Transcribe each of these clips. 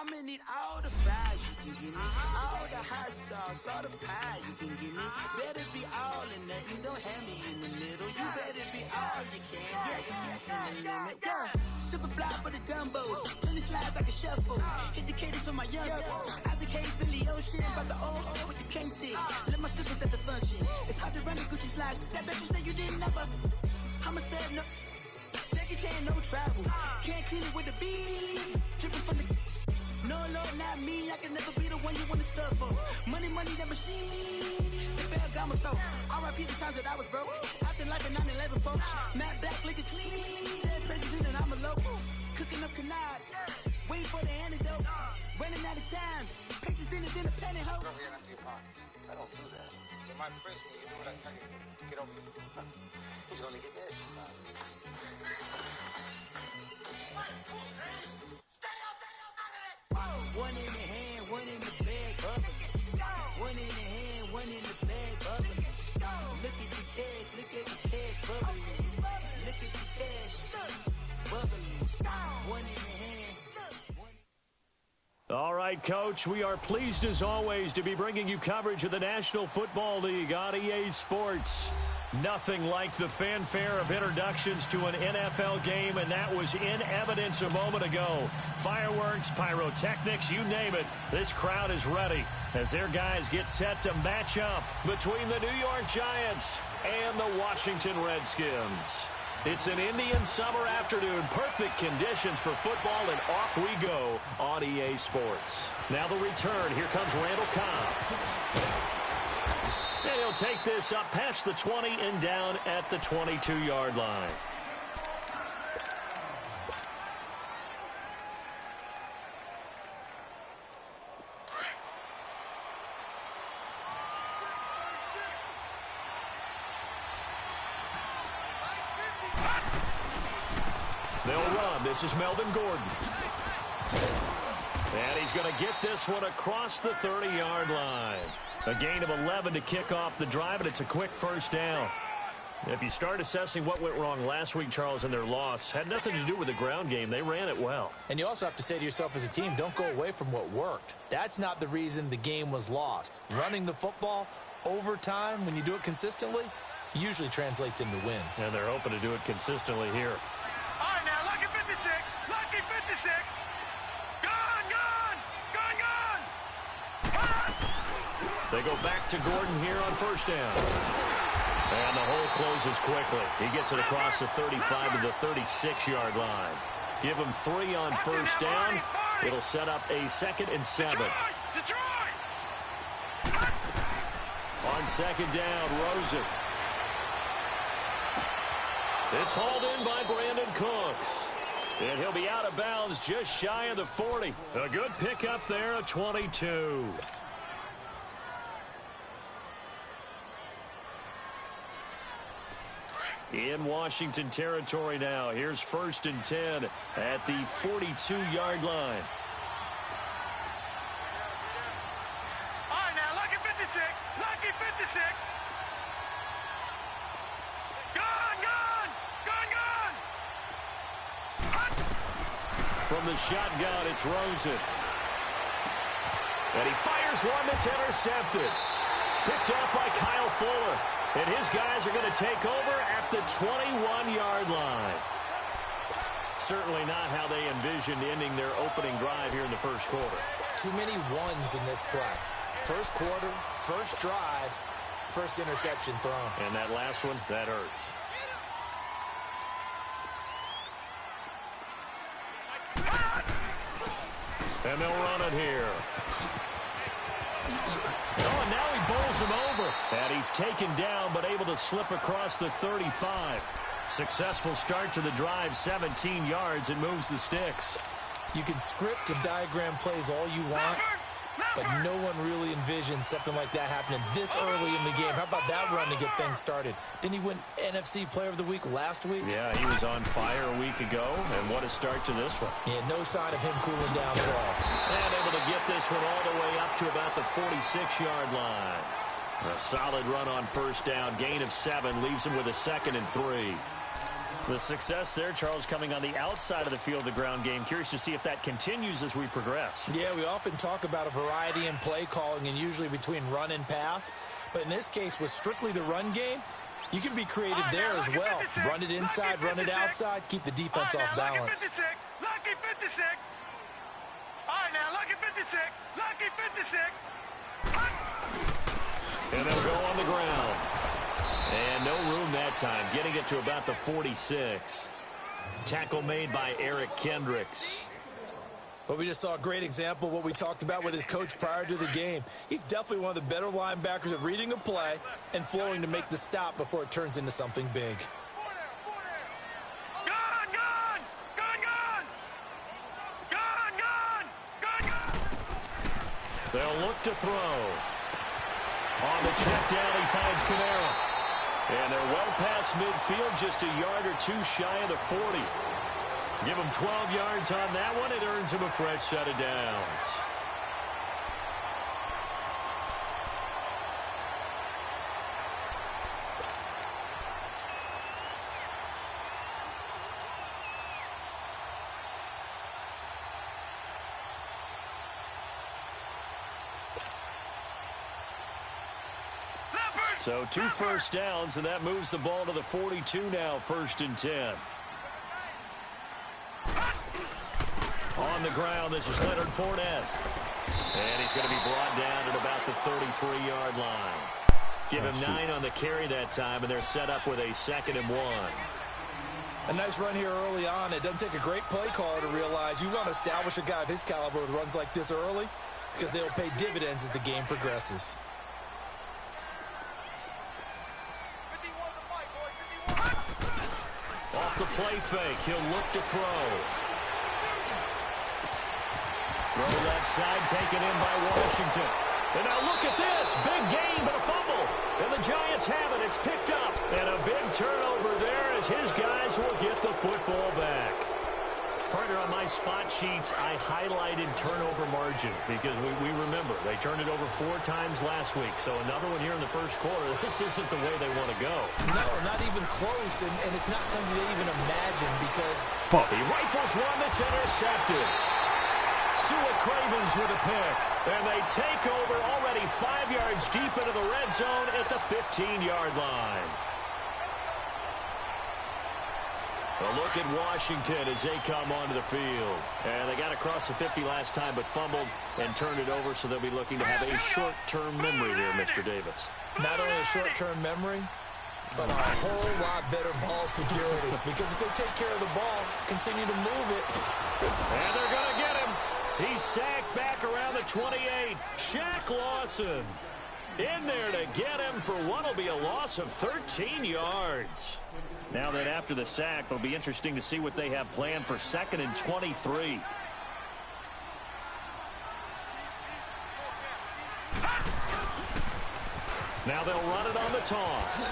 I'ma need all the fries you can give me, all the hot sauce, all the pie you can give me. Better be all or nothing, don't have me in the middle. You better be all you can, yeah. Super fly for the dumbos, plenty slides like a shuffle. Hit the cadence on my young Isaac Hayes, Billy Ocean, about the old with the cane stick. Let my slippers at the function. It's hard to run the Gucci slides. That you say you didn't never. I'm a stud, no. Jackie Chan, no travel. Can't clean it with the beat. Dripping from the. No, Lord, not me. I can never be the one you want to stuff for. Money, that machine. The fair gamma stove. R.I.P. the times that I was broke. After life in 9/11, folks. Matte black, liquor clean. Dead president and I'm a local. Cooking up canard. Waiting for the antidote. Running out of time. Patience than a penny hoe. Go here and empty your pockets. I don't do that. You're my prisoner. You do what I tell you. Get over here. He's gonna get this. One in the hand, one in the bag, bubbling. One in the hand, one in the bag, bubbling. Look at the cash, bubbling. Look at the cash, bubbling. One in the hand. All right, Coach, we are pleased as always to be bringing you coverage of the National Football League on EA Sports. Nothing like the fanfare of introductions to an NFL game, and that was in evidence a moment ago. Fireworks, pyrotechnics, you name it. This crowd is ready as their guys get set to match up between the New York Giants and the Washington Redskins. It's an Indian summer afternoon, perfect conditions for football, and off we go on EA Sports. Now the return. Here comes Randall Cobb. And he'll take this up past the 20 and down at the 22-yard line. They'll run. This is Melvin Gordon. And he's going to get this one across the 30-yard line. A gain of 11 to kick off the drive, and it's a quick first down. If you start assessing what went wrong last week, Charles, in their loss, had nothing to do with the ground game. They ran it well. And you also have to say to yourself as a team, don't go away from what worked. That's not the reason the game was lost. Running the football over time, when you do it consistently, usually translates into wins. And they're hoping to do it consistently here. All right, now, lucky 56. Lucky 56. They go back to Gordon here on first down. And the hole closes quickly. He gets it across the 35 to the 36-yard line. Give him 3 on first down. It'll set up a 2nd and 7. On second down, Rosen. It's hauled in by Brandon Cooks. And he'll be out of bounds just shy of the 40. A good pickup there at 22. In Washington territory now. Here's 1st and 10 at the 42-yard line. All right, now, lucky 56. Lucky 56. Gone. From the shotgun, it's Rosen. And he fires one that's intercepted. Picked up by Kyle Fuller. And his guys are going to take over at the 21-yard line. Certainly not how they envisioned ending their opening drive here in the first quarter. Too many ones in this play. First quarter, first drive, first interception thrown. And that last one, that hurts. And they'll run it here. Oh, and now he bowls him over. And he's taken down, but able to slip across the 35. Successful start to the drive, 17 yards, and moves the sticks. You can script and diagram plays all you want, but no one really envisioned something like that happening this early in the game. How about that run to get things started? Didn't he win NFC Player of the Week last week? Yeah, he was on fire a week ago, and what a start to this one. Yeah, no sign of him cooling down at all. And able to get this one all the way up to about the 46-yard line. A solid run on first down, gain of 7, leaves him with a 2nd and 3. The success there, Charles, coming on the outside of the field, the ground game. Curious to see if that continues as we progress. Yeah, we often talk about a variety in play calling and usually between run and pass. But in this case, with strictly the run game, you can be creative there as well. Run it inside, run it outside, keep the defense off balance. Lucky 56. All right, now, lucky 56. Lucky 56. And they'll go on the ground. And no room that time, getting it to about the 46. Tackle made by Eric Kendricks. Well, we just saw a great example of what we talked about with his coach prior to the game. He's definitely one of the better linebackers at reading a play and flowing to make the stop before it turns into something big. They'll look to throw. On the check down, he finds Kamara. And they're well past midfield, just a yard or two shy of the 40. Give him 12 yards on that one. It earns him a fresh set of downs. So 2 first downs, and that moves the ball to the 42 now, 1st and 10. On the ground, this is Leonard Fournette. And he's going to be brought down at about the 33-yard line. Give him 9 on the carry that time, and they're set up with a 2nd and 1. A nice run here early on. It doesn't take a great play caller to realize you want to establish a guy of his caliber with runs like this early because they will pay dividends as the game progresses. Off the play fake, he'll look to throw. Throw left side, taken in by Washington. And now look at this, big gain, but a fumble. And the Giants have it, it's picked up. And a big turnover there as his guys will get the football back. Partner, on my spot sheets, I highlighted turnover margin because we remember they turned it over 4 times last week. So another one here in the first quarter. This isn't the way they want to go. No, not even close, and it's not something they even imagine because he rifles one that's intercepted. Sua Cravens with a pick, and they take over already 5 yards deep into the red zone at the 15-yard line. A look at Washington as they come onto the field. And they got across the 50 last time but fumbled and turned it over, so they'll be looking to have a short-term memory here, Mr. Davis. Not only a short-term memory, but a whole lot better ball security. Because if they take care of the ball, continue to move it. And they're going to get him. He's sacked back around the 28. Shaq Lawson in there to get him for what will be a loss of 13 yards. Now that after the sack, it'll be interesting to see what they have planned for 2nd and 23. Now they'll run it on the toss.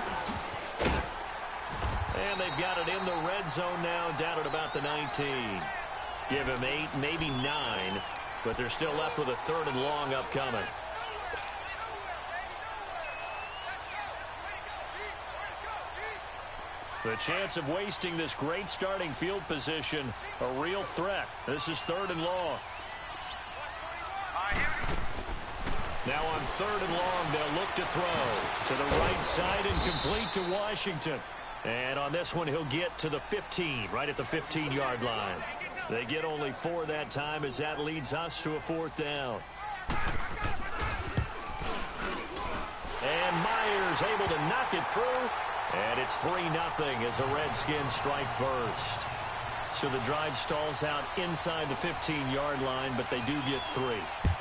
And they've got it in the red zone now, down at about the 19. Give him 8, maybe 9, but they're still left with a 3rd and long upcoming. The chance of wasting this great starting field position, a real threat. This is 3rd and long. Now on 3rd and long, they'll look to throw to the right side and complete to Washington. And on this one, he'll get to the 15, right at the 15-yard line. They get only 4 that time as that leads us to a 4th down. And Myers able to knock it through. And it's 3-0 as the Redskins strike first. So the drive stalls out inside the 15-yard line, but they do get 3.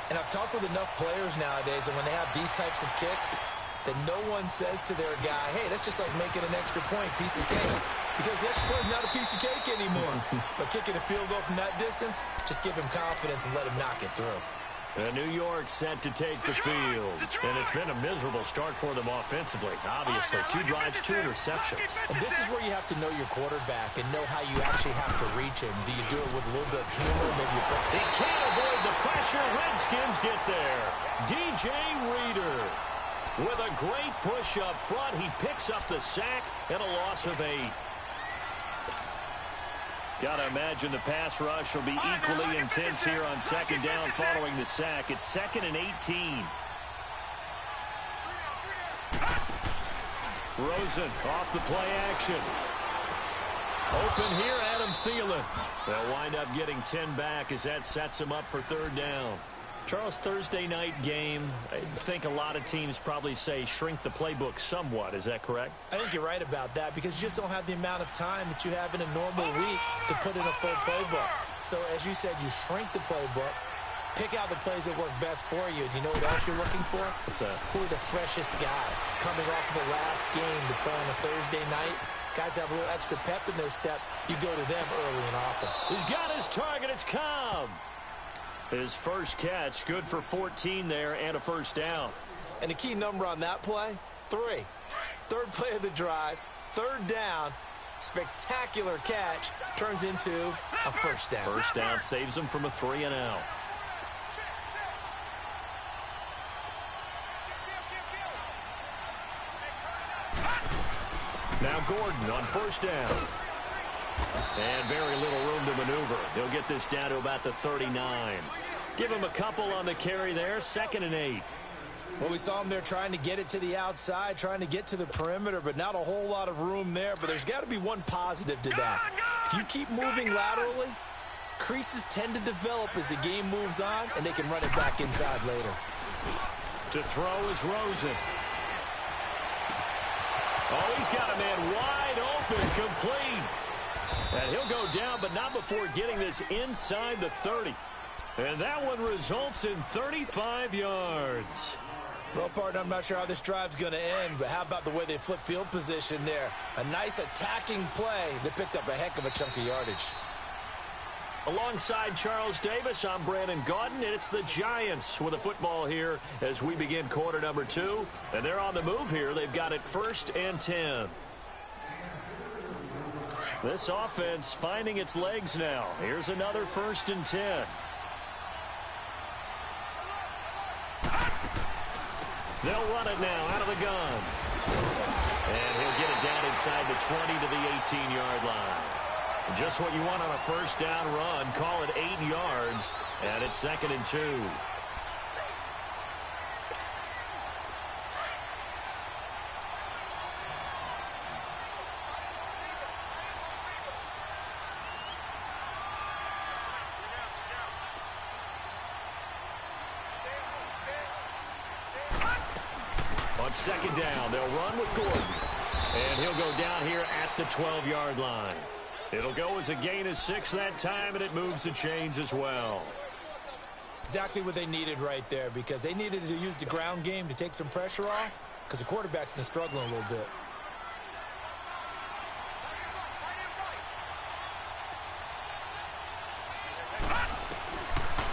And I've talked with enough players nowadays, and when they have these types of kicks, that no one says to their guy, hey, that's just like making an extra point, piece of cake. Because the extra point is not a piece of cake anymore. But kicking a field goal from that distance, just give him confidence and let him knock it through. New York set to take the field. And it's been a miserable start for them offensively. Obviously, 2 drives, 2 interceptions. And this is where you have to know your quarterback and know how you actually have to reach him. Do you do it with a little bit of humor? Maybe you put... He can't avoid the pressure. Redskins get there. DJ Reader with a great push up front. He picks up the sack and a loss of 8. Got to imagine the pass rush will be equally intense here on second down following the sack. It's 2nd and 18. Rosen off the play action. Open here, Adam Thielen. They'll wind up getting 10 back as that sets him up for 3rd down. Charles, Thursday night game, I think a lot of teams probably say shrink the playbook somewhat. Is that correct? I think you're right about that because you just don't have the amount of time that you have in a normal week to put in a full playbook. So, as you said, you shrink the playbook, pick out the plays that work best for you. And you know what else you're looking for? Who are the freshest guys coming off of the last game to play on a Thursday night? Guys have a little extra pep in their step. You go to them early and often. He's got his target. It's Cobb. His first catch, good for 14 there and a 1st down. And the key number on that play, 3. 3rd play of the drive, 3rd down, spectacular catch, turns into a 1st down. 1st down saves him from a 3 and out. Now Gordon on 1st down. And very little room to maneuver. He'll get this down to about the 39. Give him a couple on the carry there. 2nd and 8. Well, we saw him there trying to get it to the outside, trying to get to the perimeter, but not a whole lot of room there. But there's got to be one positive to that. If you keep moving laterally, creases tend to develop as the game moves on, and they can run it back inside later. To throw is Rosen. Oh, he's got a man wide open, complete. And he'll go down, but not before getting this inside the 30. And that one results in 35 yards. Well, partner, I'm not sure how this drive's going to end, but how about the way they flip field position there? A nice attacking play that picked up a heck of a chunk of yardage. Alongside Charles Davis, I'm Brandon Gaudin, and it's the Giants with the football here as we begin quarter number 2. And they're on the move here. They've got it 1st and 10. This offense finding its legs now. Here's another 1st and 10. They'll run it now out of the gun. And he'll get it down inside the 20 to the 18-yard line. Just what you want on a 1st down run. Call it 8 yards, and it's 2nd and 2. On 2nd down, they'll run with Gordon. And he'll go down here at the 12-yard line. It'll go as a gain of 6 that time, and it moves the chains as well. Exactly what they needed right there, because they needed to use the ground game to take some pressure off, because the quarterback's been struggling a little bit.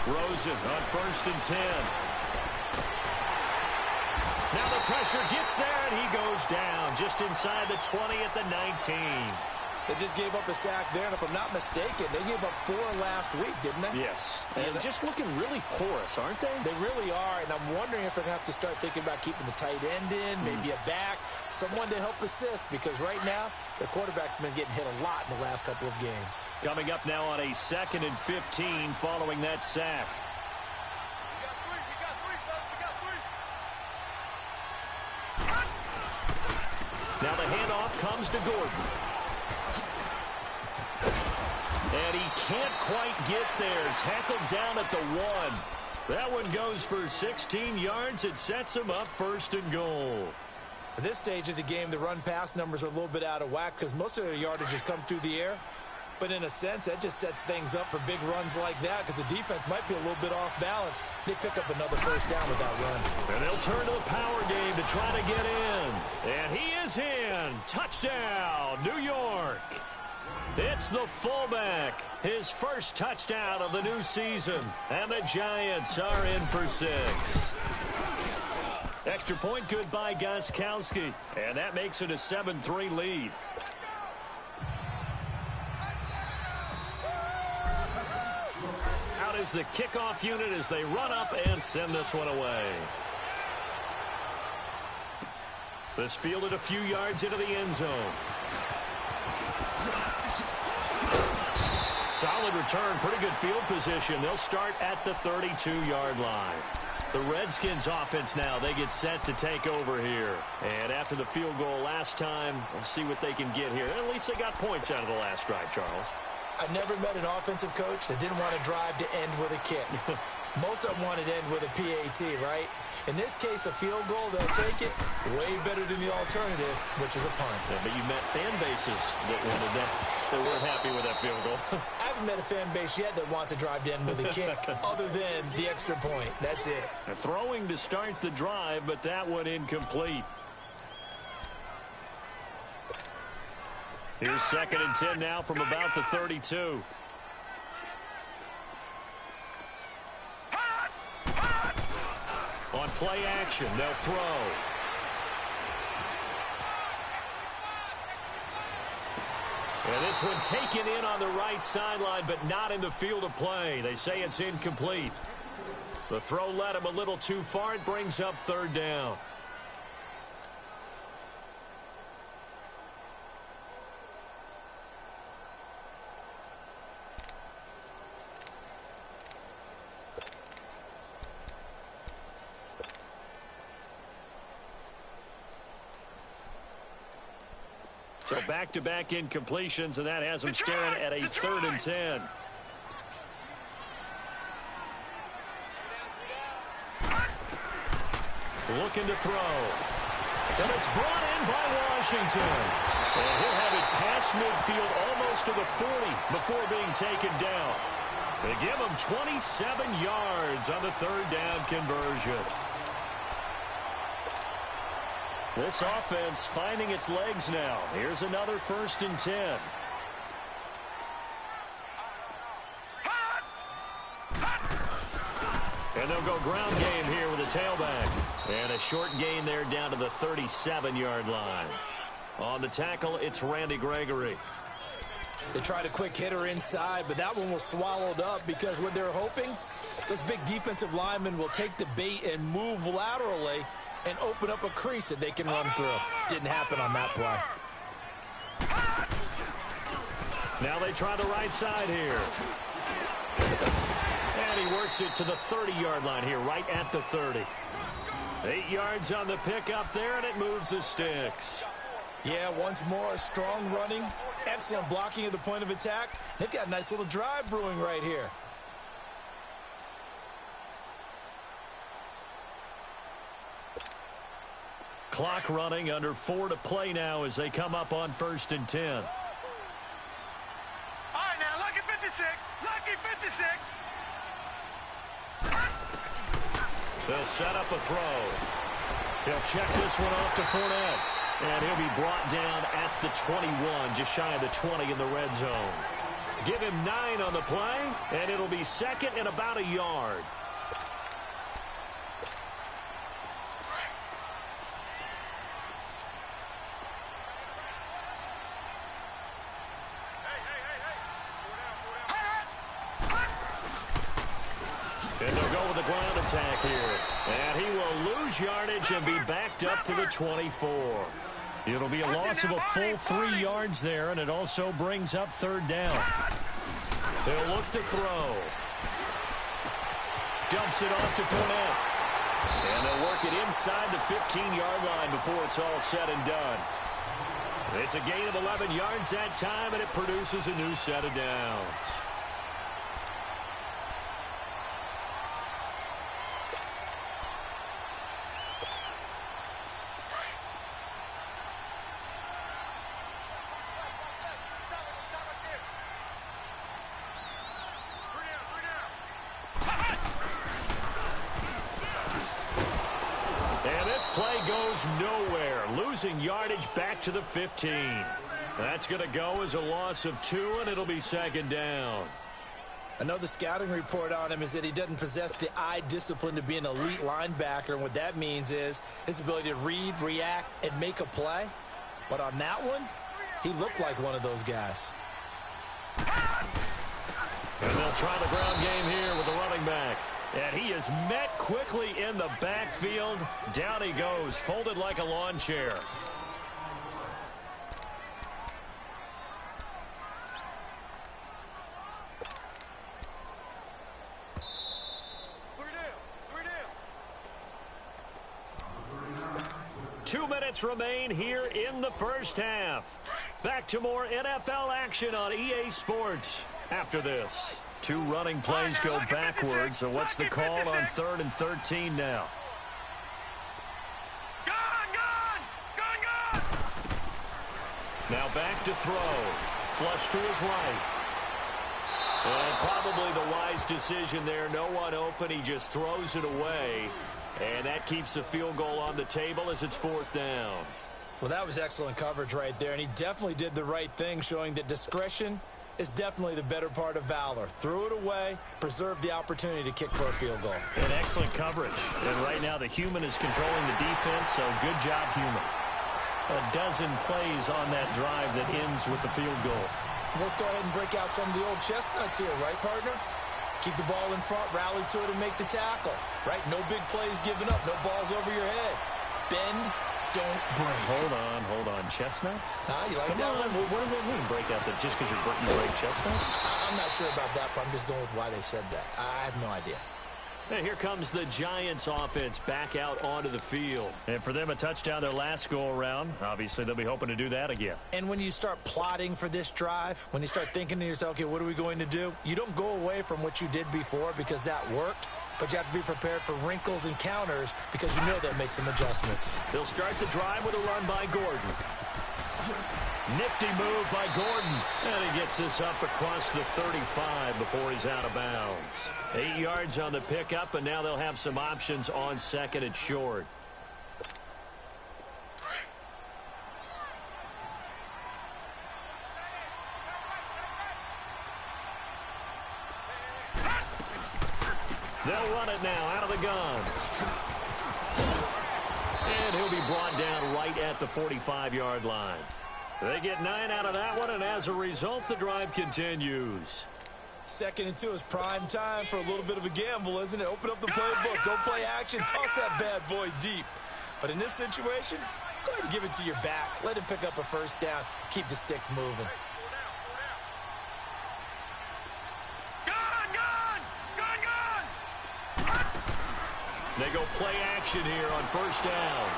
Rosen on 1st and 10. Now the pressure gets there, and he goes down just inside the 20 at the 19. They just gave up a sack there, and if I'm not mistaken, they gave up 4 last week, didn't they? Yes. And just looking really porous, aren't they? They really are, and I'm wondering if they're going to have to start thinking about keeping the tight end in, maybe a back, someone to help assist, because right now, their quarterback's been getting hit a lot in the last couple of games. Coming up now on a 2nd and 15 following that sack. Now the handoff comes to Gordon. And he can't quite get there. Tackled down at the 1. That one goes for 16 yards. It sets him up 1st and goal. At this stage of the game, the run-pass numbers are a little bit out of whack because most of their yardage has come through the air. But in a sense, that just sets things up for big runs like that because the defense might be a little bit off balance. They pick up another 1st down with that run. And they'll turn to the power game to try to get in. And he is in. Touchdown, New York. It's the fullback. His first touchdown of the new season. And the Giants are in for 6. Extra point good by Gostkowski. And that makes it a 7-3 lead. Out is the kickoff unit as they run up and send this one away. This fielded a few yards into the end zone. solid return, pretty good field position. They'll start at the 32-yard line. The Redskins offense now, they get set to take over here. And after the field goal last time, we'll see what they can get here. At least they got points out of the last drive, Charles. I never met an offensive coach that didn't want to drive to end with a kick. Most of them wanted to end with a PAT, right? In this case, a field goal, they'll take it way better than the alternative, which is a punt. Yeah, but you met fan bases that wanted that. They weren't happy with that field goal. I haven't met a fan base yet that wants to drive to end with a kick, other than the extra point. That's it. Throwing to start the drive, but that one incomplete. Here's 2nd and 10 now from about the 32. On play action, they'll throw. And this one taken in on the right sideline, but not in the field of play. They say it's incomplete. The throw led him a little too far. It brings up 3rd down. So back-to-back incompletions, and that has them staring at a 3rd and 10. Looking to throw. And it's brought in by Washington. And he'll have it past midfield almost to the 40 before being taken down. They give him 27 yards on the 3rd down conversion. This offense finding its legs now. Here's another 1st and 10. And they'll go ground game here with a tailback. And a short gain there down to the 37-yard line. On the tackle, it's Randy Gregory. They tried a quick hitter inside, but that one was swallowed up because what they're hoping, those big defensive linemen will take the bait and move laterally and open up a crease that they can run through. Didn't happen on that play. Now they try the right side here. And he works it to the 30-yard line here, right at the 30. 8 yards on the pickup there, and it moves the sticks. Yeah, once more, strong running, excellent blocking at the point of attack. They've got a nice little drive brewing right here. Clock running, under 4 to play now as they come up on 1st and 10. All right, now, lucky 56. Lucky 56. They'll set up a throw. He'll check this one off to Fournette. And he'll be brought down at the 21, just shy of the 20 in the red zone. Give him 9 on the play, and it'll be 2nd and about a yard. And they'll go with the ground attack here. And he will lose yardage and be backed up to the 24. It'll be a loss of a full 3 yards there, and it also brings up 3rd down. They'll look to throw. Dumps it off to Fournette. And they'll work it inside the 15-yard line before it's all said and done. It's a gain of 11 yards that time, and it produces a new set of downs. Play goes nowhere, losing yardage back to the 15. That's going to go as a loss of 2, and it'll be 2nd down. Another scouting report on him is that he doesn't possess the eye discipline to be an elite linebacker, and what that means is his ability to read, react, and make a play. But on that one, he looked like one of those guys. And they'll try the ground game here with the running back. And he is met quickly in the backfield. Down he goes, folded like a lawn chair. 2 minutes remain here in the first half. Back to more NFL action on EA Sports after this. 2 running plays go backwards, so what's the call on 3rd and 13 now? Now back to throw. Flush to his right. And probably the wise decision there. No one open. He just throws it away. And that keeps the field goal on the table as it's 4th down. Well, that was excellent coverage right there. And he definitely did the right thing, showing that discretion is definitely the better part of valor. Threw it away, preserved the opportunity to kick for a field goal. And excellent coverage. And right now the human is controlling the defense, so good job, human. A dozen plays on that drive that ends with the field goal. Let's go ahead and break out some of the old chestnuts here, right, partner? Keep the ball in front, rally to it, and make the tackle, right? No big plays given up, no balls over your head. Bend, don't break. Hold on. Chestnuts? You like Come that on. one? What does that mean, break out that just because you break chestnuts? I'm not sure about that, but I'm just going with why they said that. I have no idea. And here comes the Giants offense back out onto the field. And for them, a touchdown their last go-around. Obviously, they'll be hoping to do that again. And when you start plotting for this drive, when you start thinking to yourself, okay, what are we going to do? You don't go away from what you did before because that worked, but you have to be prepared for wrinkles and counters because you know they'll make some adjustments. They'll start the drive with a run by Gordon. Nifty move by Gordon. And he gets this up across the 35 before he's out of bounds. 8 yards on the pickup, and now they'll have some options on 2nd and short. They'll run it now out of the gun. And he'll be brought down right at the 45-yard line. They get 9 out of that one, and as a result, the drive continues. 2nd and 2 is prime time for a little bit of a gamble, isn't it? Open up the playbook, go play action, toss that bad boy deep. But in this situation, go ahead and give it to your back. Let him pick up a first down, keep the sticks moving. They go play action here on 1st down.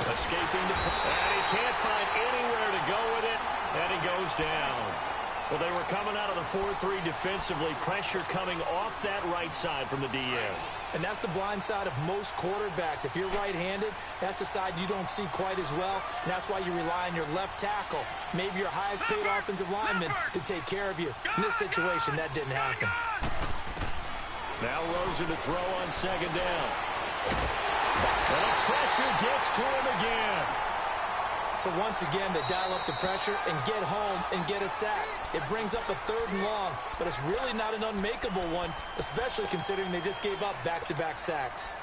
Escaping the... And he can't find anywhere to go with it, and he goes down. Well, they were coming out of the 4-3 defensively. Pressure coming off that right side from the DN. And that's the blind side of most quarterbacks. If you're right-handed, that's the side you don't see quite as well. And that's why you rely on your left tackle, maybe your highest-paid offensive lineman, to take care of you. In this situation, that didn't happen. Now Rosen to throw on 2nd down. And the pressure gets to him again. So once again, they dial up the pressure and get home and get a sack. It brings up a 3rd and long, but it's really not an unmakeable one, especially considering they just gave up back-to-back sacks.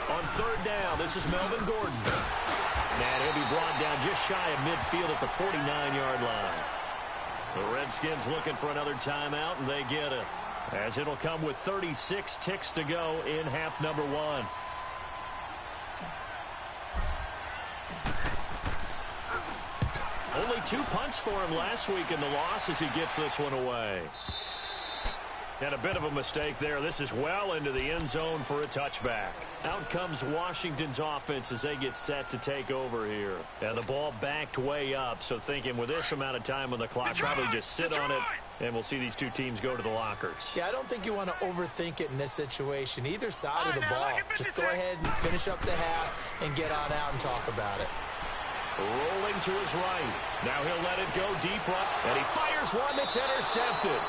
On 3rd down, this is Melvin Gordon. And he'll be brought down just shy of midfield at the 49-yard line. The Redskins looking for another timeout, and they get it, as it'll come with 36 ticks to go in half number 1. Only 2 punts for him last week in the loss as he gets this one away. And a bit of a mistake there. This is well into the end zone for a touchback. Out comes Washington's offense as they get set to take over here. And the ball backed way up, so thinking with this amount of time on the clock, probably just sit on it, and we'll see these two teams go to the lockers. Yeah, I don't think you want to overthink it in this situation. Either side of the ball. Just go ahead and finish up the half and get on out and talk about it. Rolling to his right. Now he'll let it go deep right, and he fires one that's intercepted.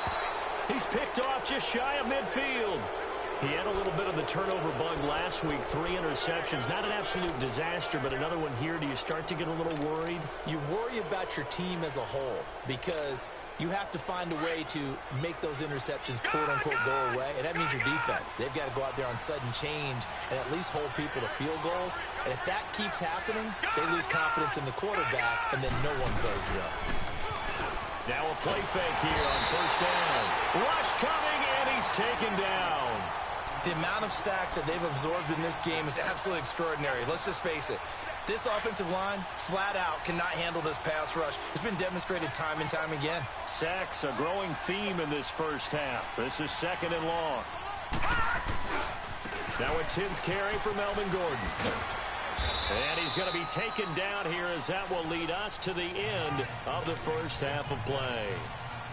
He's picked off just shy of midfield. He had a little bit of the turnover bug last week, 3 interceptions. Not an absolute disaster, but another one here. Do you start to get a little worried? You worry about your team as a whole because you have to find a way to make those interceptions, quote-unquote, go away, and that means your defense. They've got to go out there on sudden change and at least hold people to field goals. And if that keeps happening, they lose confidence in the quarterback, and then no one plays well. Now a play fake here on 1st down. Rush coming, and he's taken down. The amount of sacks that they've absorbed in this game is absolutely extraordinary. Let's just face it. This offensive line, flat out, cannot handle this pass rush. It's been demonstrated time and time again. Sacks, a growing theme in this first half. This is 2nd and long. Now a 10th carry for Melvin Gordon. And he's going to be taken down here as that will lead us to the end of the first half of play.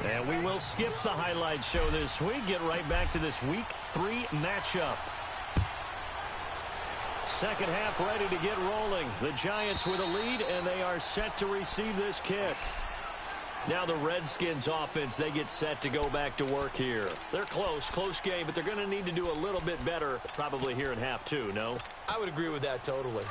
And we will skip the highlight show this week. Get right back to this Week 3 matchup. Second half ready to get rolling. The Giants with a lead, and they are set to receive this kick. Now the Redskins offense, they get set to go back to work here. They're close game, but they're going to need to do a little bit better probably here in half 2, no? I would agree with that totally.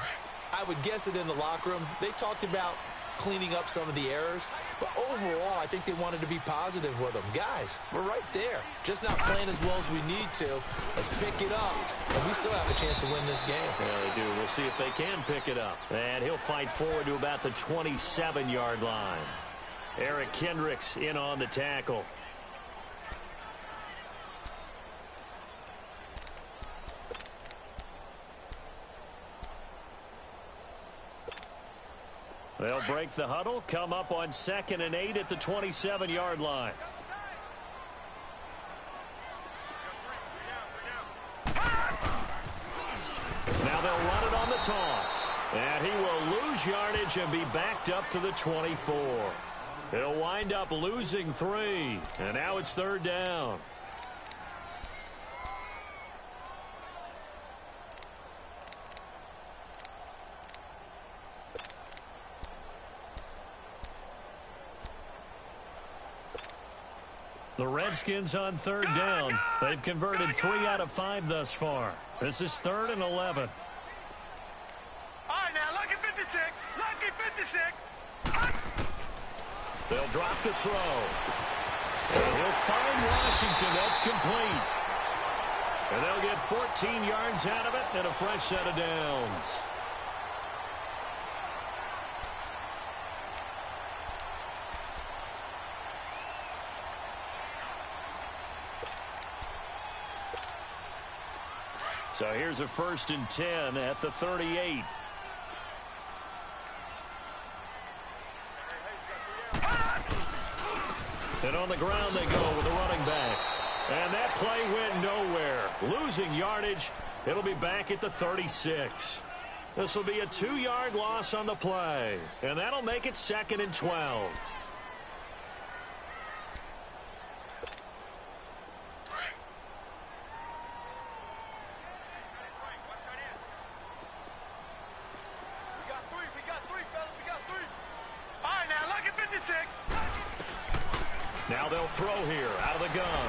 I would guess it in the locker room. They talked about cleaning up some of the errors, but overall, I think they wanted to be positive with them. Guys, we're right there. Just not playing as well as we need to. Let's pick it up, and we still have a chance to win this game. Yeah, they do. We'll see if they can pick it up. And he'll fight forward to about the 27-yard line. Eric Kendricks in on the tackle. They'll break the huddle, come up on 2nd and 8 at the 27-yard line. Now they'll run it on the toss. And he will lose yardage and be backed up to the 24. He'll wind up losing 3. And now it's 3rd down. The Redskins on 3rd down. They've converted 3 out of 5 thus far. This is 3rd and 11. All right, now, lucky 56. Lucky 56. They'll drop the throw. He'll find Washington. That's complete. And they'll get 14 yards out of it and a fresh set of downs. So here's a 1st and 10 at the 38. And on the ground they go with the running back. And that play went nowhere. Losing yardage. It'll be back at the 36. This will be a 2-yard loss on the play. And that'll make it 2nd and 12. Now they'll throw here out of the gun.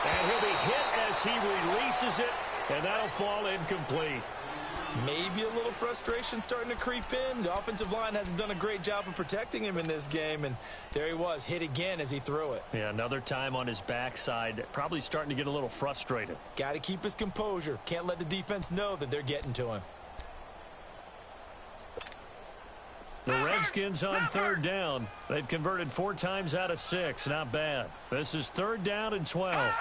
And he'll be hit as he releases it, and that'll fall incomplete. Maybe a little frustration starting to creep in. The offensive line hasn't done a great job of protecting him in this game, and there he was, hit again as he threw it. Yeah, another time on his backside, probably starting to get a little frustrated. Got to keep his composure. Can't let the defense know that they're getting to him. The Redskins on 3rd down. They've converted 4 times out of 6. Not bad. This is 3rd down and 12.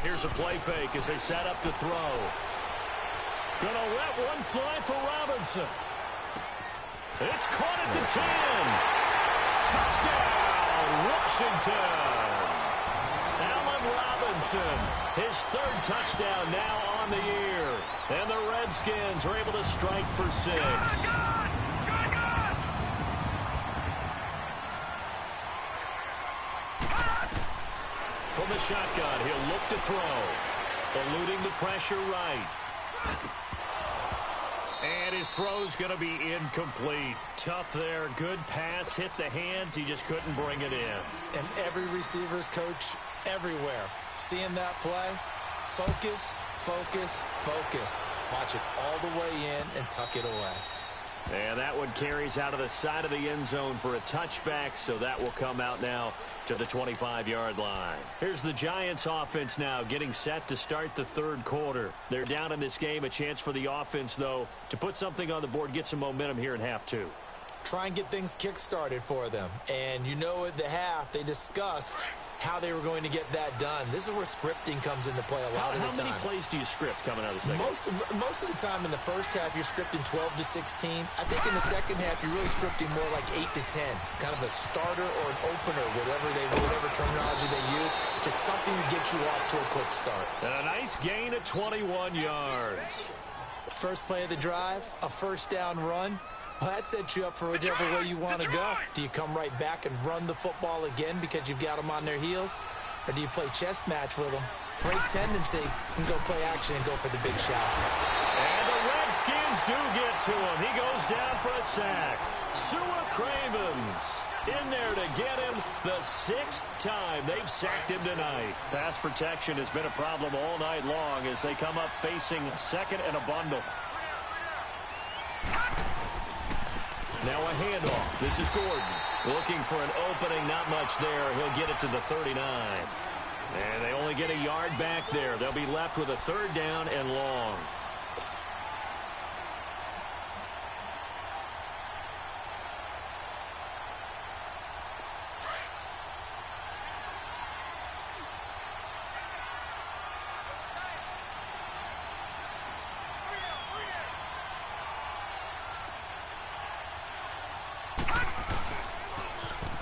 Here's a play fake as they set up to throw. Gonna let one fly for Robinson. It's caught at the 10. Touchdown, Washington. Robinson, his 3rd touchdown now on the year. And the Redskins are able to strike for 6. From the shotgun, he'll look to throw. Eluding the pressure right. And his throw's going to be incomplete. Tough there. Good pass. Hit the hands. He just couldn't bring it in. And every receiver's coach everywhere. Seeing that play, focus, focus, focus. Watch it all the way in and tuck it away. And that one carries out of the side of the end zone for a touchback, so that will come out now to the 25-yard line. Here's the Giants offense now getting set to start the 3rd quarter. They're down in this game. A chance for the offense, though, to put something on the board, get some momentum here in half 2. try and get things kick-started for them. And you know at the half, they discussed how they were going to get that done. This is where scripting comes into play a lot of the time. How many plays do you script coming out of the second? Most of the time in the first half, you're scripting 12 to 16. I think in the second half, you're really scripting more like 8 to 10. Kind of a starter or an opener, whatever terminology they use. Just something to get you off to a quick start. And a nice gain of 21 yards. First play of the drive, a first down run. Well, that sets you up for whichever way you want to go. Do you come right back and run the football again because you've got them on their heels? Or do you play chess match with them, break tendency, and go play action and go for the big shot? And the Redskins do get to him. He goes down for a sack. Samuraiflash85's in there to get him the 6th time they've sacked him tonight. Pass protection has been a problem all night long as they come up facing second and a bundle. Now a handoff. This is Gordon. Looking for an opening. Not much there. He'll get it to the 39. And they only get a yard back there. They'll be left with a 3rd down and long.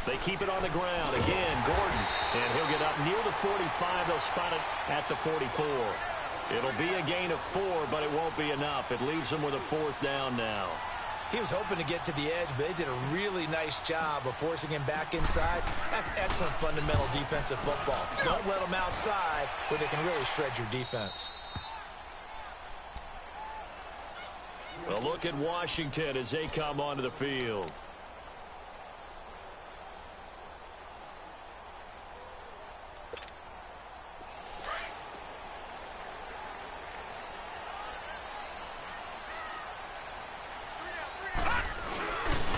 They keep it on the ground. Again, Gordon. And he'll get up near the 45. They'll spot it at the 44. It'll be a gain of 4, but it won't be enough. It leaves them with a 4th down now. He was hoping to get to the edge, but they did a really nice job of forcing him back inside. That's excellent fundamental defensive football. Don't let them outside where they can really shred your defense. A look at Washington as they come onto the field.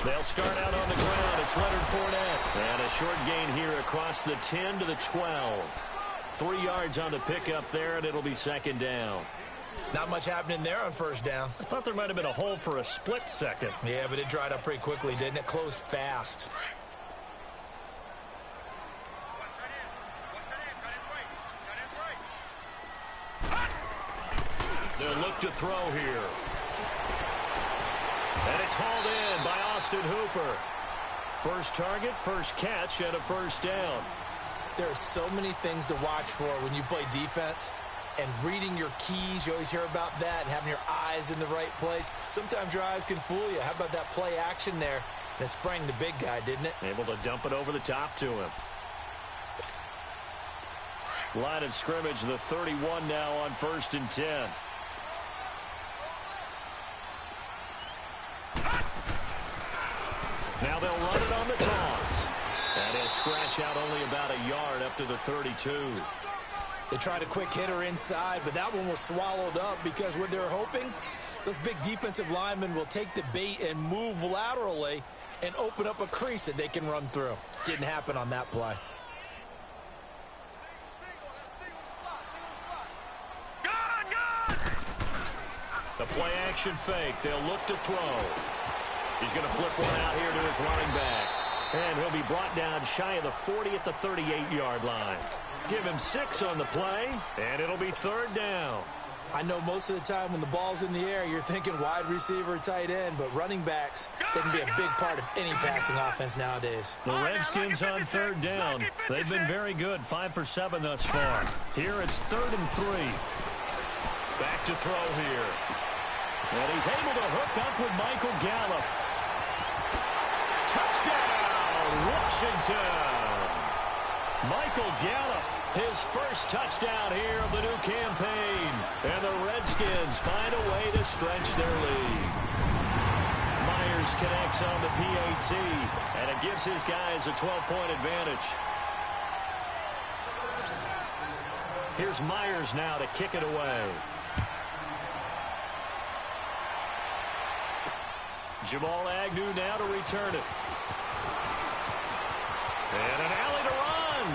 They'll start out on the ground. It's Leonard Fournette. And a short gain here across the 10 to the 12. 3 yards on the pickup there, and it'll be 2nd down. Not much happening there on 1st down. I thought there might have been a hole for a split second. Yeah, but it dried up pretty quickly, didn't it? Closed fast. They'll look to throw here. And it's hauled in by Austin Hooper. First target, first catch, and a 1st down. There are so many things to watch for when you play defense. And reading your keys, you always hear about that, and having your eyes in the right place. Sometimes your eyes can fool you. How about that play action there? And it sprang the big guy, didn't it? Able to dump it over the top to him. Line of scrimmage, the 31 now on 1st and 10. Now they'll run it on the toss. And he'll scratch out only about a yard up to the 32. They tried a quick hitter inside, but that one was swallowed up because what they're hoping, those big defensive linemen will take the bait and move laterally and open up a crease that they can run through. Didn't happen on that play. The play action fake. They'll look to throw. He's going to flip one out here to his running back. And he'll be brought down shy of the 40 at the 38-yard line. Give him 6 on the play, and it'll be 3rd down. I know most of the time when the ball's in the air, you're thinking wide receiver, tight end, but running backs, they can be a big part of any passing offense nowadays. The Redskins on 3rd down. They've been very good, 5 for 7 thus far. Here it's 3rd and 3. Back to throw here. And he's able to hook up with Michael Gallup. Touchdown, Washington. Michael Gallup, his first touchdown here of the new campaign. And the Redskins find a way to stretch their lead. Myers connects on the PAT, and it gives his guys a 12-point advantage. Here's Myers now to kick it away. Jamal Agnew now to return it. And an alley to run.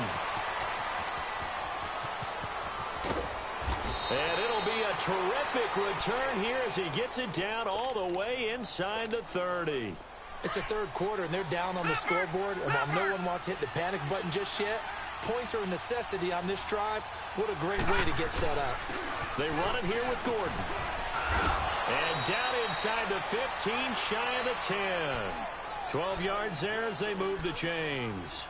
And it'll be a terrific return here as he gets it down all the way inside the 30. It's the third quarter, and they're down on the scoreboard, and while no one wants to hit the panic button just yet, points are a necessity on this drive. What a great way to get set up. They run it here with Gordon. And down inside the 15, shy of the 10. 12 yards there as they move the chains.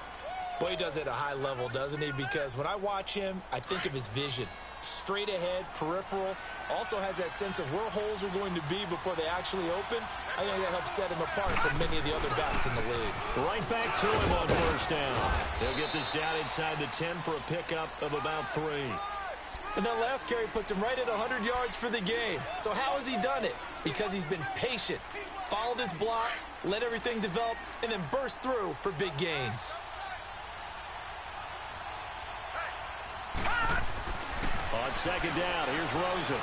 Boy, he does it at a high level, doesn't he? Because when I watch him, I think of his vision. Straight ahead, peripheral. Also has that sense of where holes are going to be before they actually open. I think that helps set him apart from many of the other backs in the league. Right back to him on first down. They'll get this down inside the 10 for a pickup of about 3. And that last carry puts him right at 100 yards for the game. So how has he done it? Because he's been patient, followed his blocks, let everything develop, and then burst through for big gains. On second down, here's Rosen.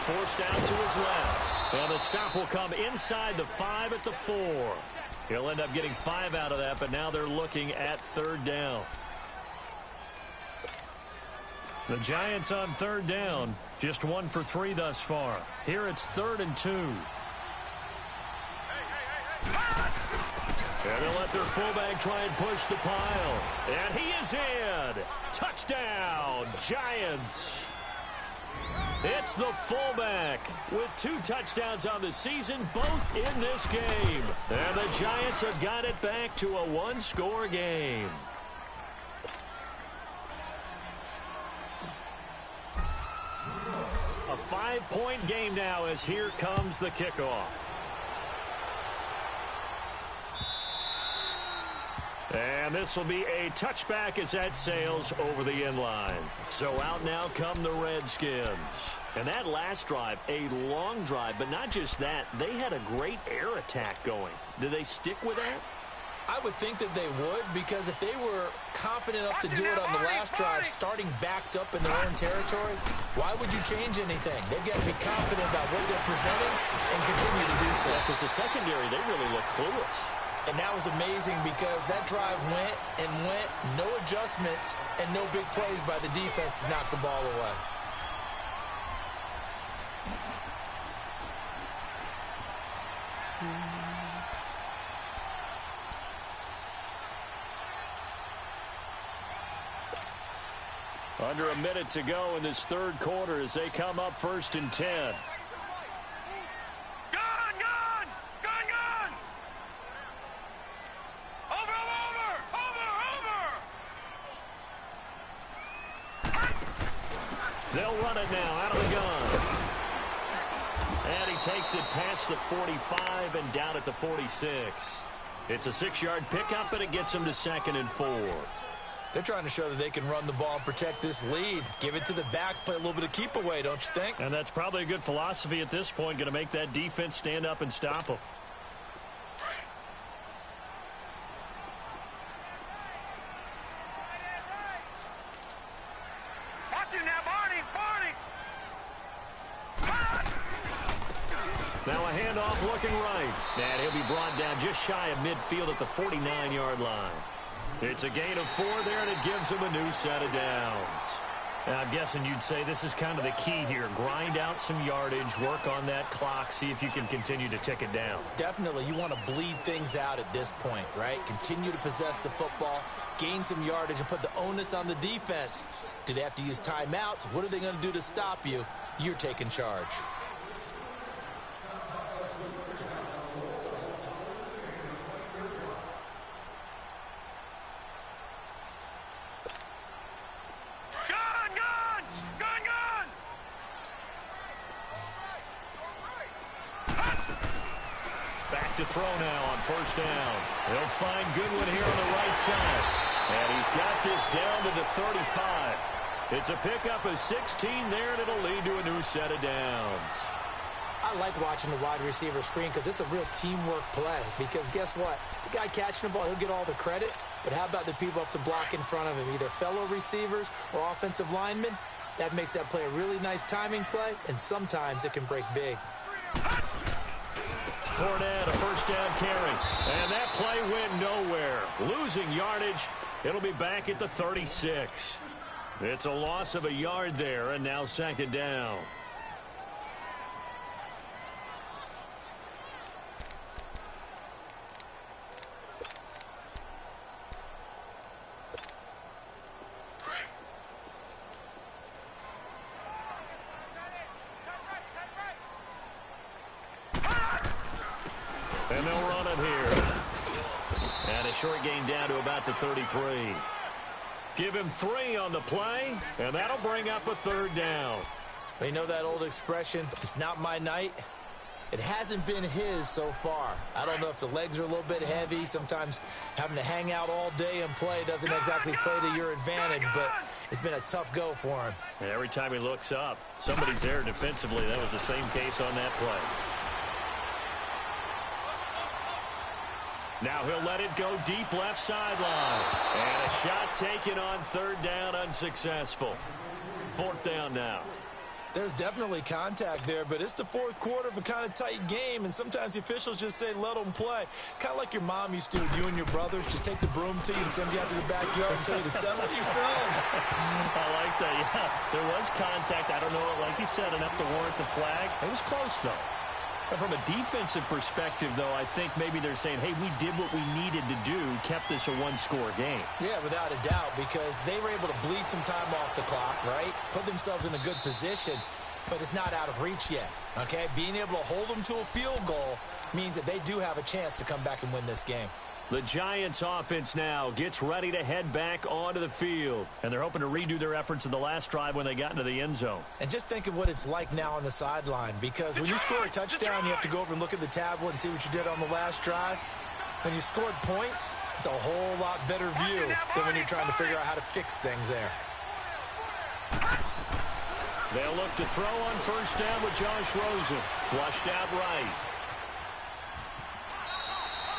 Forced out to his left. And the stop will come inside the 5 at the 4. He'll end up getting 5 out of that, but now they're looking at third down. The Giants on third down, just 1 for 3 thus far. Here it's 3rd and 2. And they'll let their fullback try and push the pile. And he is in. Touchdown, Giants. It's the fullback with 2 touchdowns on the season, both in this game. And the Giants have got it back to a 1-score game. A 5-point game now as here comes the kickoff. And this will be a touchback as that sails over the end line. So out now come the Redskins. And that last drive, a long drive, but not just that. They had a great air attack going. Do they stick with that? I would think that they would, because if they were confident enough to do it on the last drive, starting backed up in their own territory, why would you change anything? They've got to be confident about what they're presenting and continue to do so. Because the secondary, they really look clueless. And that was amazing because that drive went and went, no adjustments, and no big plays by the defense to knock the ball away. Under a minute to go in this third quarter as they come up 1st and 10. They'll run it now out of the gun. And he takes it past the 45 and down at the 46. It's a 6-yard pickup, and it gets him to 2nd and 4. They're trying to show that they can run the ball and protect this lead. Give it to the backs, play a little bit of keep away, don't you think? And that's probably a good philosophy at this point, going to make that defense stand up and stop them. Now a handoff looking right. And he'll be brought down just shy of midfield at the 49-yard line. It's a gain of 4 there, and it gives him a new set of downs. Now, I'm guessing you'd say this is kind of the key here. Grind out some yardage, work on that clock, see if you can continue to tick it down. Definitely. You want to bleed things out at this point, right? Continue to possess the football, gain some yardage, and put the onus on the defense. Do they have to use timeouts? What are they going to do to stop you? You're taking charge. To throw now on 1st down. They'll find Goodwin here on the right side. And he's got this down to the 35. It's a pickup of 16 there, and it'll lead to a new set of downs. I like watching the wide receiver screen because it's a real teamwork play. Because guess what? The guy catching the ball, he'll get all the credit. But how about the people up to block in front of him, either fellow receivers or offensive linemen? That makes that play a really nice timing play, and sometimes it can break big. Fournette, a 1st down carry. And that play went nowhere. Losing yardage. It'll be back at the 36. It's a loss of a yard there, and now 2nd down. and they'll run it here. And a short gain down to about the 33. Give him 3 on the play, and that'll bring up a 3rd down. You know that old expression, it's not my night? It hasn't been his so far. I don't know if the legs are a little bit heavy. Sometimes having to hang out all day and play doesn't exactly play to your advantage, but it's been a tough go for him. And every time he looks up, somebody's there defensively. That was the same case on that play. Now he'll let it go deep left sideline. And a shot taken on 3rd down, unsuccessful. 4th down now. There's definitely contact there, but it's the 4th quarter of a kind of tight game, and sometimes the officials just say, let them play. Kind of like your mom used to with you and your brothers. Just take the broom to you and send you out to the backyard and tell you to settle yourselves. I like that, yeah. There was contact. I don't know, like you said, enough to warrant the flag. It was close, though. And from a defensive perspective, though, I think maybe they're saying, hey, we did what we needed to do, kept this a 1-score game. Yeah, without a doubt, because they were able to bleed some time off the clock, right? Put themselves in a good position, but it's not out of reach yet, okay? Being able to hold them to a field goal means that they do have a chance to come back and win this game. The Giants offense now gets ready to head back onto the field. And they're hoping to redo their efforts in the last drive when they got into the end zone. And just think of what it's like now on the sideline, because when you score a touchdown, you have to go over and look at the tablet and see what you did on the last drive. When you scored points, it's a whole lot better view than when you're trying to figure out how to fix things there. They'll look to throw on 1st down with Josh Rosen. Flushed out right.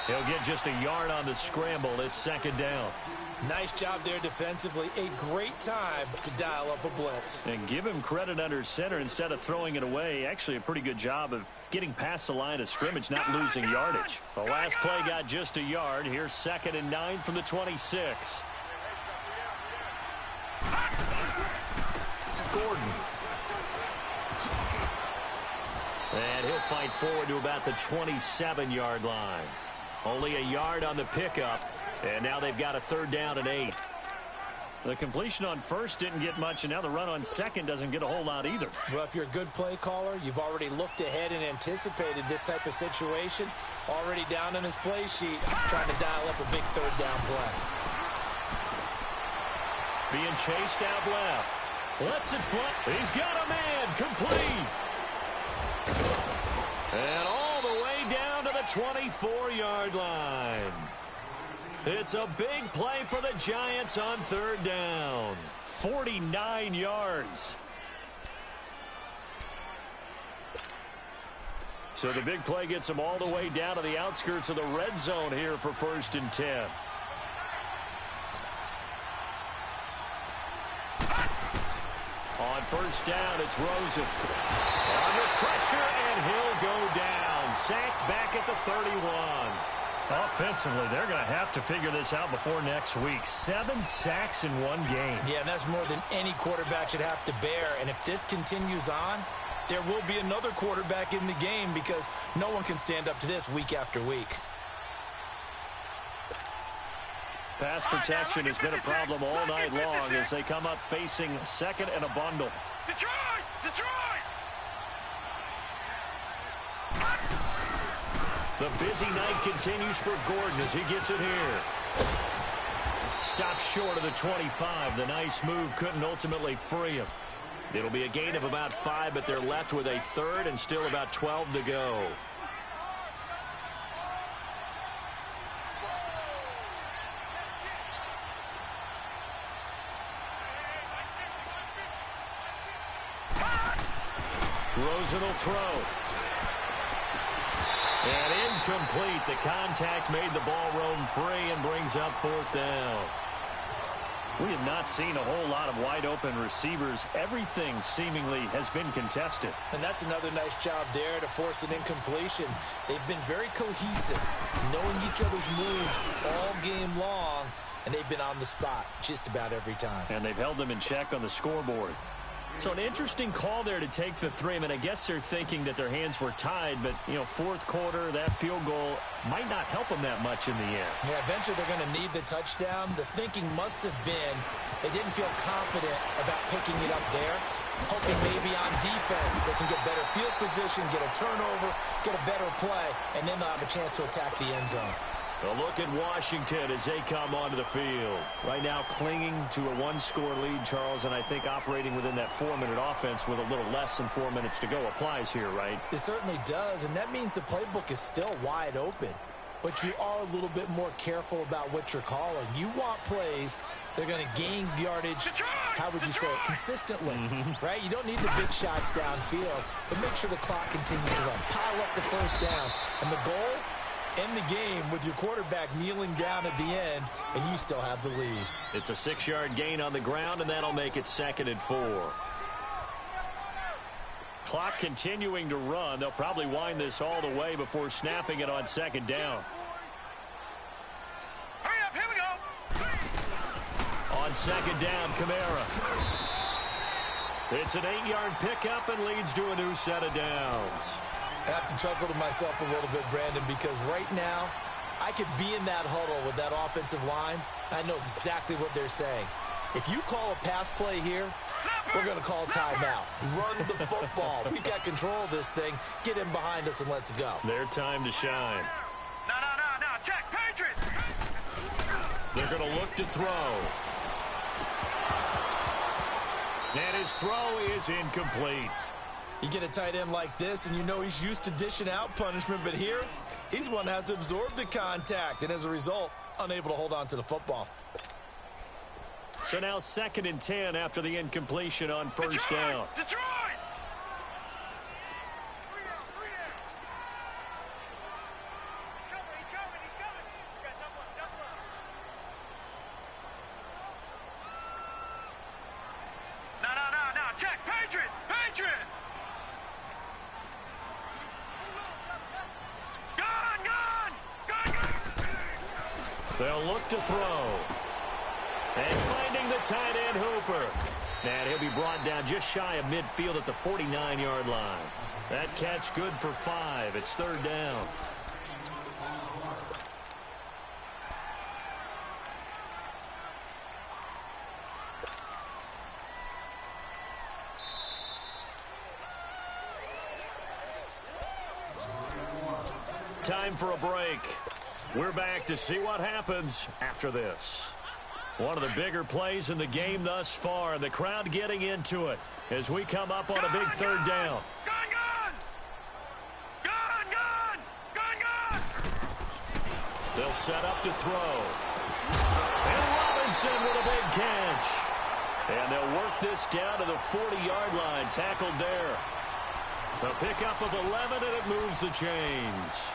He'll get just a yard on the scramble. It's 2nd down. Nice job there defensively. A great time to dial up a blitz. And give him credit under center instead of throwing it away. Actually a pretty good job of getting past the line of scrimmage, not losing yardage. The last play got just a yard. Here's 2nd and 9 from the 26. Gordon. And he'll fight forward to about the 27-yard line. Only a yard on the pickup, and now they've got a 3rd down and 8. The completion on 1st didn't get much, and now the run on 2nd doesn't get a whole lot either. Well, if you're a good play caller, you've already looked ahead and anticipated this type of situation. Already down on his play sheet, trying to dial up a big 3rd down play. Being chased out left. Lets it fly. He's got a man. Complete. And all the way down to the 24-yard line. It's a big play for the Giants on 3rd down. 49 yards. So the big play gets them all the way down to the outskirts of the red zone here for 1st and 10. On 1st down, it's Rosen. Under pressure, and he'll go down. Sacked back at the 31. Offensively, they're going to have to figure this out before next week. 7 sacks in one game. Yeah, and that's more than any quarterback should have to bear. And if this continues on, there will be another quarterback in the game because no one can stand up to this week after week. Pass protection has been a problem all night long as they come up facing 2nd and a bundle. Detroit! Detroit! The busy night continues for Gordon as he gets it here. Stops short of the 25. The nice move couldn't ultimately free him. It'll be a gain of about 5, but they're left with a 3rd and still about 12 to go. Rosen will throw. And incomplete. The contact made the ball roam free and brings up 4th down. We have not seen a whole lot of wide-open receivers. Everything seemingly has been contested. And that's another nice job there to force an incompletion. They've been very cohesive, knowing each other's moves all game long, and they've been on the spot just about every time. And they've held them in check on the scoreboard. So an interesting call there to take the 3. I mean, I guess they're thinking that their hands were tied, but, you know, 4th quarter, that field goal might not help them that much in the end. Yeah, eventually they're going to need the touchdown. The thinking must have been they didn't feel confident about picking it up there, hoping maybe on defense they can get better field position, get a turnover, get a better play, and then they'll have a chance to attack the end zone. A look at Washington as they come onto the field. Right now clinging to a one-score lead, Charles, and I think operating within that 4-minute offense with a little less than 4 minutes to go applies here, right? It certainly does, and that means the playbook is still wide open. But you are a little bit more careful about what you're calling. You want plays that are going to gain yardage, how would you say it, consistently, right? You don't need the big shots downfield, but make sure the clock continues to run. Pile up the first downs, and the goal, end the game with your quarterback kneeling down at the end, and you still have the lead. It's a 6-yard gain on the ground, and that'll make it 2nd and 4. Clock continuing to run. They'll probably wind this all the way before snapping it on 2nd down. Hurry up, here we go. On 2nd down, Kamara. It's an 8-yard pickup and leads to a new set of downs. I have to chuckle to myself a little bit, Brandon, because right now I could be in that huddle with that offensive line. I know exactly what they're saying. If you call a pass play here, we're going to call timeout. Run the football. We got control of this thing. Get in behind us and let's go. Their time to shine. No. Check, Patriots. They're going to look to throw. And his throw is incomplete. You get a tight end like this, and you know he's used to dishing out punishment, but here, he's one that has to absorb the contact, and as a result, unable to hold on to the football. So now 2nd and 10 after the incompletion on first down. Detroit! He's coming. You got double up. No. Check, Patriot! Gone! They'll look to throw. And finding the tight end, Hooper. And he'll be brought down just shy of midfield at the 49-yard line. That catch good for 5. It's 3rd down. Time for a break. We're back to see what happens after this. One of the bigger plays in the game thus far, and the crowd getting into it as we come up on a big 3rd down. Gone! They'll set up to throw. And Robinson with a big catch. And they'll work this down to the 40-yard line, tackled there. A pickup of 11, and it moves the chains.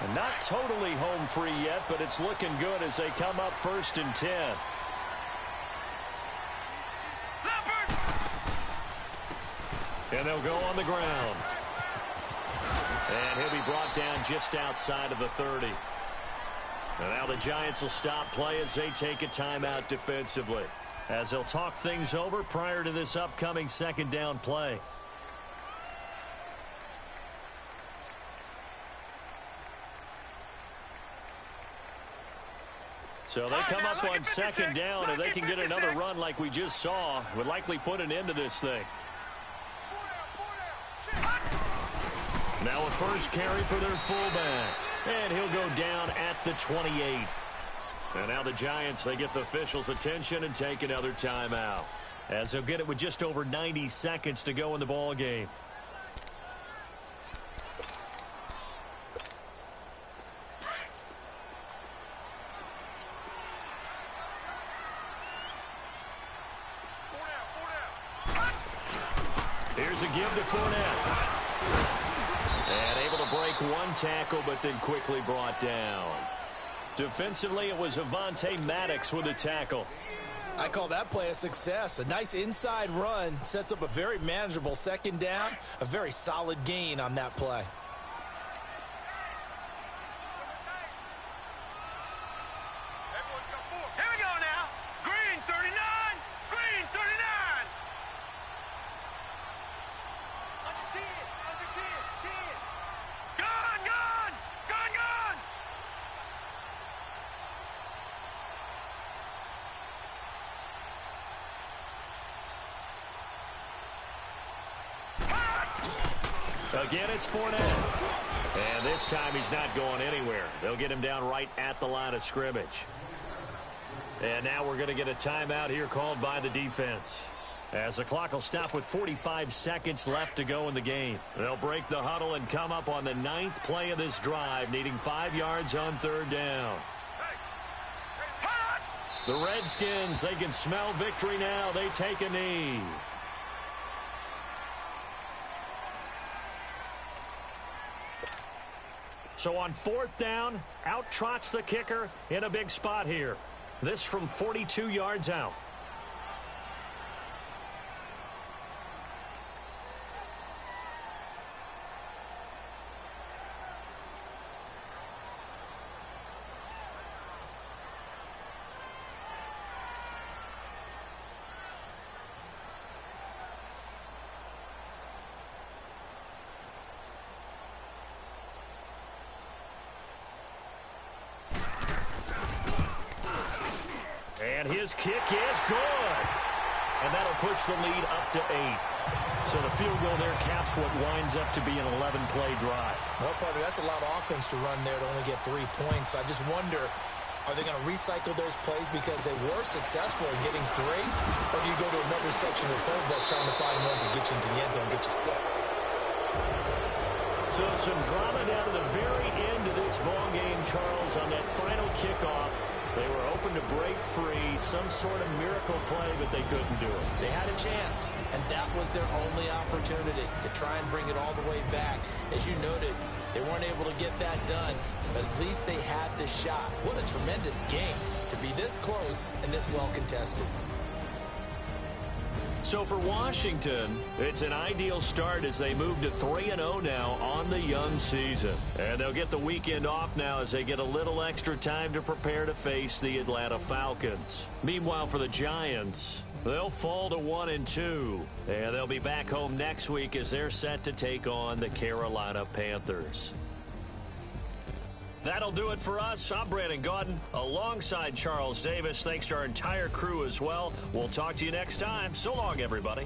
And not totally home free yet, but it's looking good as they come up 1st and 10. And they'll go on the ground. And he'll be brought down just outside of the 30. And now the Giants will stop play as they take a timeout defensively, as they'll talk things over prior to this upcoming 2nd down play. So they come up on 2nd down, and they can get another run like we just saw. Would likely put an end to this thing. Now a first carry for their fullback. And he'll go down at the 28. And now the Giants, they get the officials' attention and take another timeout, as they'll get it with just over 90 seconds to go in the ball game. Here's a give to Fournette. And able to break one tackle, but then quickly brought down. Defensively, it was Avonte Maddox with a tackle. I call that play a success. A nice inside run sets up a very manageable 2nd down. A very solid gain on that play. Here we go now. Green 39. Green 39. Under 10. Gone. Again, it's Fournette. And this time he's not going anywhere. They'll get him down right at the line of scrimmage. And now we're going to get a timeout here called by the defense, as the clock will stop with 45 seconds left to go in the game. They'll break the huddle and come up on the 9th play of this drive, needing 5 yards on 3rd down. The Redskins, they can smell victory now. They take a knee. So on 4th down, out trots the kicker in a big spot here. This from 42 yards out. And his kick is good. And that'll push the lead up to 8. So the field goal there caps what winds up to be an 11-play drive. Well, partner, that's a lot of offense to run there to only get 3 points. So I just wonder, are they going to recycle those plays because they were successful in getting 3? Or do you go to another section of the playbook trying to find ones that get you into the end zone and get you 6? So some drama down to the very end of this ball game, Charles, on that final kickoff. They were open to break free, some sort of miracle play, but they couldn't do it. They had a chance, and that was their only opportunity to try and bring it all the way back. As you noted, they weren't able to get that done, but at least they had the shot. What a tremendous game to be this close and this well contested. So for Washington, it's an ideal start as they move to 3-0 now on the young season. And they'll get the weekend off now as they get a little extra time to prepare to face the Atlanta Falcons. Meanwhile, for the Giants, they'll fall to 1-2. And they'll be back home next week as they're set to take on the Carolina Panthers. That'll do it for us. I'm Brandon Gaudin alongside Charles Davis. Thanks to our entire crew as well. We'll talk to you next time. So long, everybody.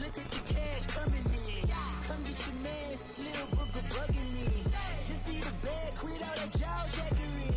Look at the cash coming in. Come get your man, Slim Booker bugging me. Just need a bag, quit all that jaw jackery.